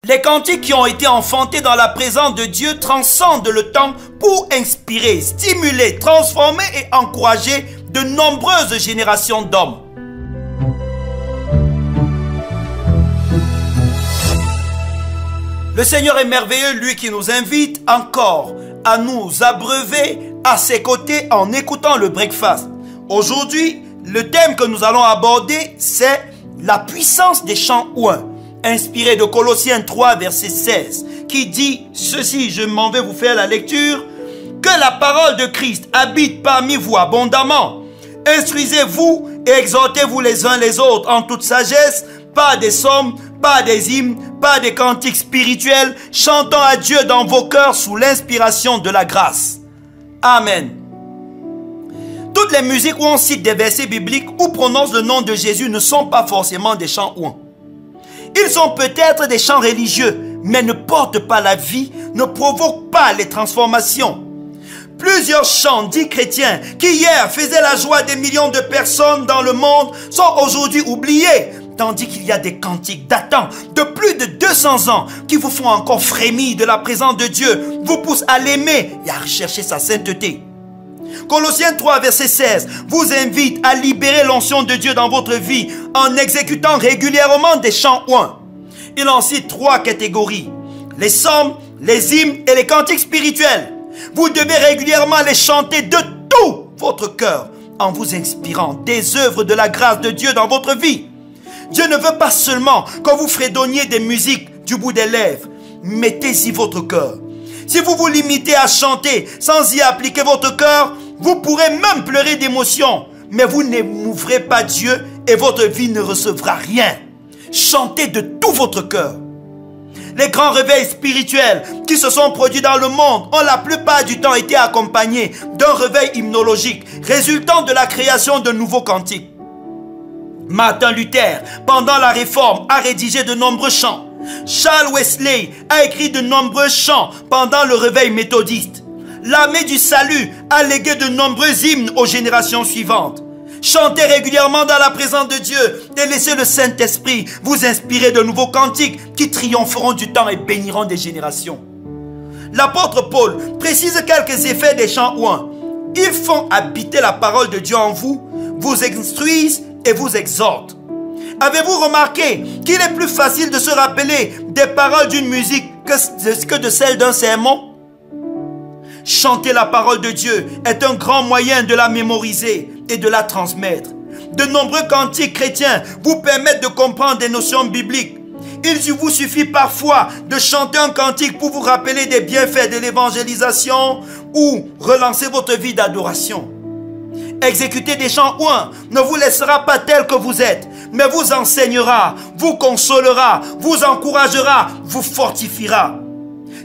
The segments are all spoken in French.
Les cantiques qui ont été enfantés dans la présence de Dieu transcendent le temps pour inspirer, stimuler, transformer et encourager de nombreuses générations d'hommes. Le Seigneur est merveilleux, lui qui nous invite encore à nous abreuver à ses côtés en écoutant le breakfast. Aujourd'hui, le thème que nous allons aborder, c'est la puissance des chants ouïs, inspiré de Colossiens 3, verset 16, qui dit ceci, je m'en vais vous faire la lecture, que la parole de Christ habite parmi vous abondamment. Instruisez-vous et exhortez-vous les uns les autres en toute sagesse, pas des psaumes, pas des hymnes, pas des cantiques spirituels, chantant à Dieu dans vos cœurs sous l'inspiration de la grâce. Amen. Toutes les musiques où on cite des versets bibliques ou prononce le nom de Jésus ne sont pas forcément des chants ouïs. Ils sont peut-être des chants religieux, mais ne portent pas la vie, ne provoquent pas les transformations. Plusieurs chants dits chrétiens qui hier faisaient la joie des millions de personnes dans le monde sont aujourd'hui oubliés, tandis qu'il y a des cantiques datant de plus de 200 ans qui vous font encore frémir de la présence de Dieu, vous poussent à l'aimer et à rechercher sa sainteté. Colossiens 3, verset 16 vous invite à libérer l'onction de Dieu dans votre vie en exécutant régulièrement des chants ouïs. Il en cite 3 catégories: les psaumes, les hymnes et les cantiques spirituels. Vous devez régulièrement les chanter de tout votre cœur en vous inspirant des œuvres de la grâce de Dieu dans votre vie. Dieu ne veut pas seulement que vous fredonniez des musiques du bout des lèvres. Mettez-y votre cœur. Si vous vous limitez à chanter sans y appliquer votre cœur, vous pourrez même pleurer d'émotion, mais vous n'émouvrez pas Dieu et votre vie ne recevra rien. Chantez de tout votre cœur. Les grands réveils spirituels qui se sont produits dans le monde ont la plupart du temps été accompagnés d'un réveil hymnologique résultant de la création de nouveaux cantiques. Martin Luther, pendant la Réforme, a rédigé de nombreux chants. Charles Wesley a écrit de nombreux chants pendant le réveil méthodiste. L'armée du salut a légué de nombreux hymnes aux générations suivantes. Chantez régulièrement dans la présence de Dieu et laissez le Saint-Esprit vous inspirer de nouveaux cantiques qui triompheront du temps et béniront des générations. L'apôtre Paul précise quelques effets des chants ouïs. Ils font habiter la parole de Dieu en vous, vous instruisent et vous exhortent. Avez-vous remarqué qu'il est plus facile de se rappeler des paroles d'une musique que de celle d'un sermon? Chanter la parole de Dieu est un grand moyen de la mémoriser et de la transmettre. De nombreux cantiques chrétiens vous permettent de comprendre des notions bibliques. Il vous suffit parfois de chanter un cantique pour vous rappeler des bienfaits de l'évangélisation ou relancer votre vie d'adoration. Exécuter des chants ouïs ne vous laissera pas tel que vous êtes, mais vous enseignera, vous consolera, vous encouragera, vous fortifiera.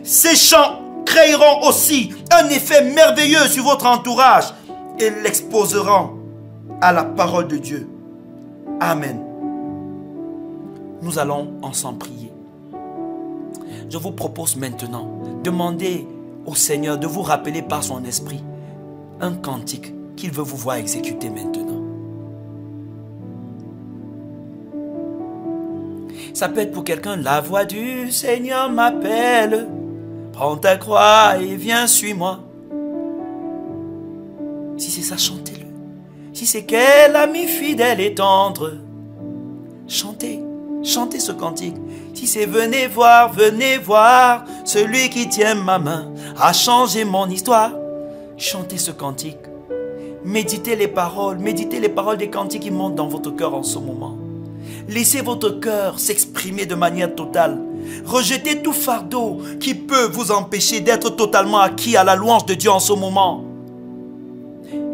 Ces chants créeront aussi un effet merveilleux sur votre entourage et l'exposeront à la parole de Dieu. Amen. Nous allons ensemble prier. Je vous propose maintenant de demander au Seigneur de vous rappeler par son esprit un cantique qu'il veut vous voir exécuter maintenant. Ça peut être pour quelqu'un: la voix du Seigneur m'appelle. Prends ta croix et viens, suis-moi. Si c'est ça, chantez-le. Si c'est quel ami fidèle et tendre, chantez, chantez ce cantique. Si c'est venez voir, celui qui tient ma main a changé mon histoire, chantez ce cantique. Méditez les paroles des cantiques qui montent dans votre cœur en ce moment. Laissez votre cœur s'exprimer de manière totale. Rejetez tout fardeau qui peut vous empêcher d'être totalement acquis à la louange de Dieu en ce moment.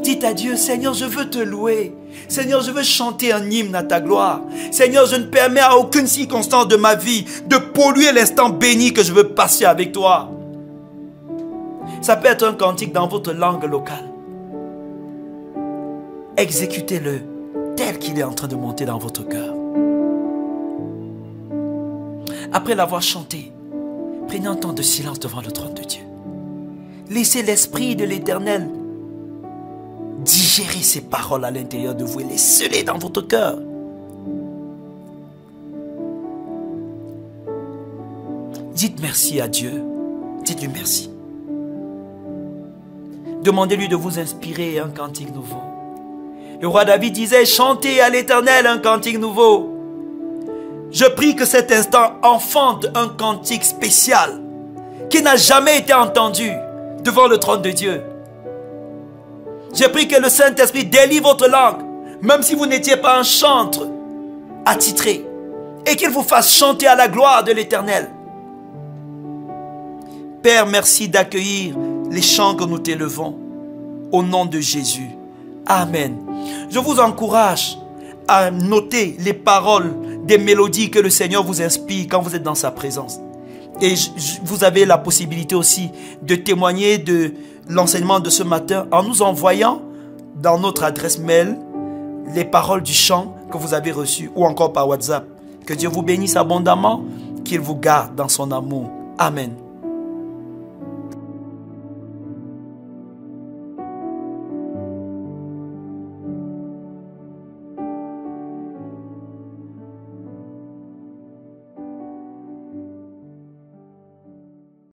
Dites à Dieu: Seigneur, je veux te louer. Seigneur, je veux chanter un hymne à ta gloire. Seigneur, je ne permets à aucune circonstance de ma vie de polluer l'instant béni que je veux passer avec toi. Ça peut être un cantique dans votre langue locale. Exécutez-le tel qu'il est en train de monter dans votre cœur. Après l'avoir chanté, prenez un temps de silence devant le trône de Dieu. Laissez l'Esprit de l'Éternel digérer ces paroles à l'intérieur de vous et les sceller dans votre cœur. Dites merci à Dieu. Dites-lui merci. Demandez-lui de vous inspirer un cantique nouveau. Le roi David disait, chantez à l'Éternel un cantique nouveau. Je prie que cet instant enfante un cantique spécial qui n'a jamais été entendu devant le trône de Dieu. Je prie que le Saint-Esprit délie votre langue, même si vous n'étiez pas un chantre attitré, et qu'il vous fasse chanter à la gloire de l'Éternel. Père, merci d'accueillir les chants que nous t'élevons au nom de Jésus. Amen. Je vous encourage à noter les paroles des mélodies que le Seigneur vous inspire quand vous êtes dans sa présence. Et vous avez la possibilité aussi de témoigner de l'enseignement de ce matin en nous envoyant dans notre adresse mail les paroles du chant que vous avez reçu ou encore par WhatsApp. Que Dieu vous bénisse abondamment, qu'il vous garde dans son amour. Amen.